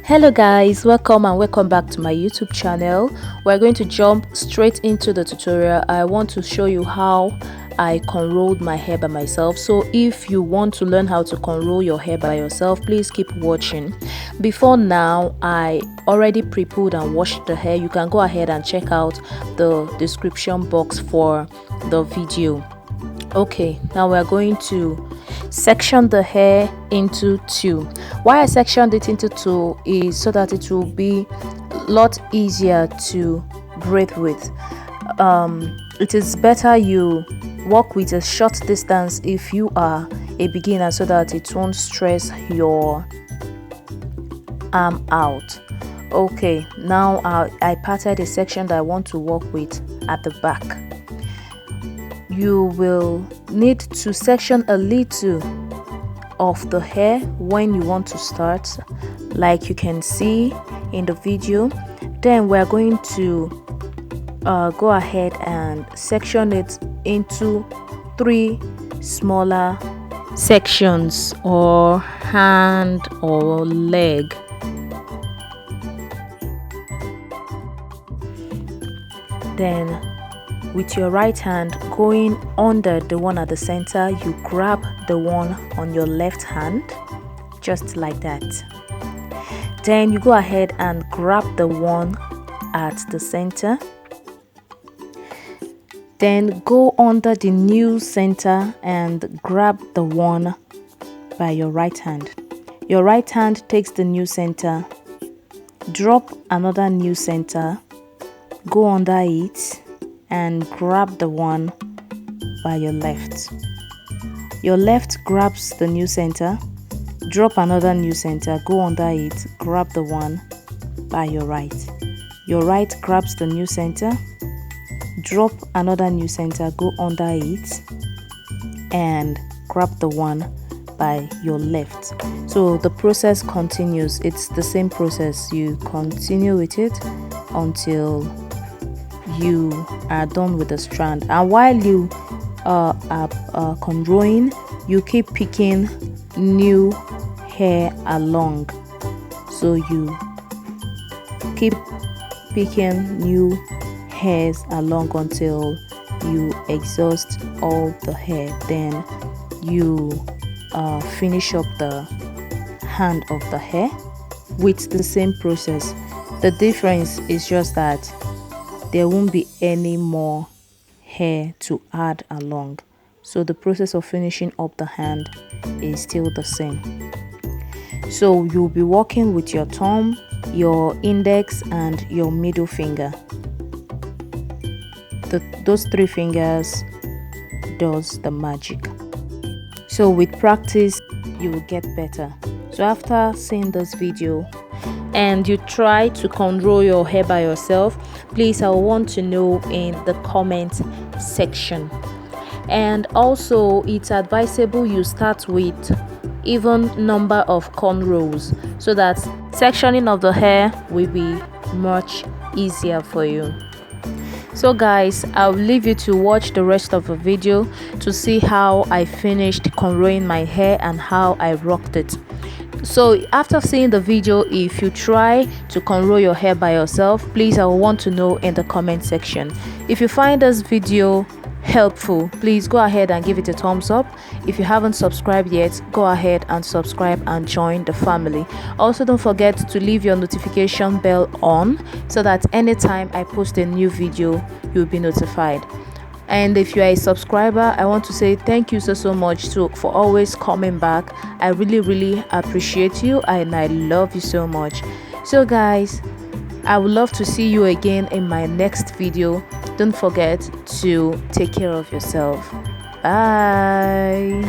Hello guys, welcome back to my YouTube channel. We're going to jump straight into the tutorial. I want to show you how I cornrowed my hair by myself. So if you want to learn how to cornrow your hair by yourself, please keep watching. Before now, I already pre-pulled and washed the hair. You can go ahead and check out the description box for the video. Okay, now we're going to section the hair into two. Why I sectioned it into two is so that it will be a lot easier to braid with. It is better you work with a short distance if you are a beginner, so that it won't stress your arm out. Okay, now I parted a section that I want to work with at the back. You will need to section a little of the hair when you want to start, like you can see in the video. Then we're going to go ahead and section it into three smaller sections, or hand or leg. Then with your right hand going under the one at the center, you grab the one on your left hand, just like that. Then you go ahead and grab the one at the center. Then go under the new center and grab the one by your right hand. Your right hand takes the new center, drop another new center, go under it, and grab the one by your left. Your left grabs the new center, drop another new center, go under it, grab the one by your right. Your right grabs the new center, drop another new center, go under it, and grab the one by your left. So the process continues. It's the same process. You continue with it until you are done with the strand, and while you are cornrowing, you keep picking new hair along. So you keep picking new hairs along until you exhaust all the hair. Then you finish up the hand of the hair with the same process. The difference is just that there won't be any more hair to add along. So the process of finishing up the hand is still the same. So you'll be working with your thumb, your index, and your middle finger. Those three fingers does the magic. So with practice, you will get better. So after seeing this video and you try to cornrow your hair by yourself, please, I want to know in the comment section. And also, it's advisable you start with even number of cornrows, so that sectioning of the hair will be much easier for you. So guys, I'll leave you to watch the rest of the video to see how I finished cornrowing my hair and how I rocked it. So after seeing the video, if you try to cornrow your hair by yourself, please, I want to know in the comment section. If you find this video helpful, please go ahead and give it a thumbs up. If you haven't subscribed yet, go ahead and subscribe and join the family. Also, don't forget to leave your notification bell on, so that anytime I post a new video, you'll be notified. And if you are a subscriber, I want to say thank you so much for always coming back. I really appreciate you, and I love you so much. So guys, I would love to see you again in my next video. Don't forget to take care of yourself. Bye.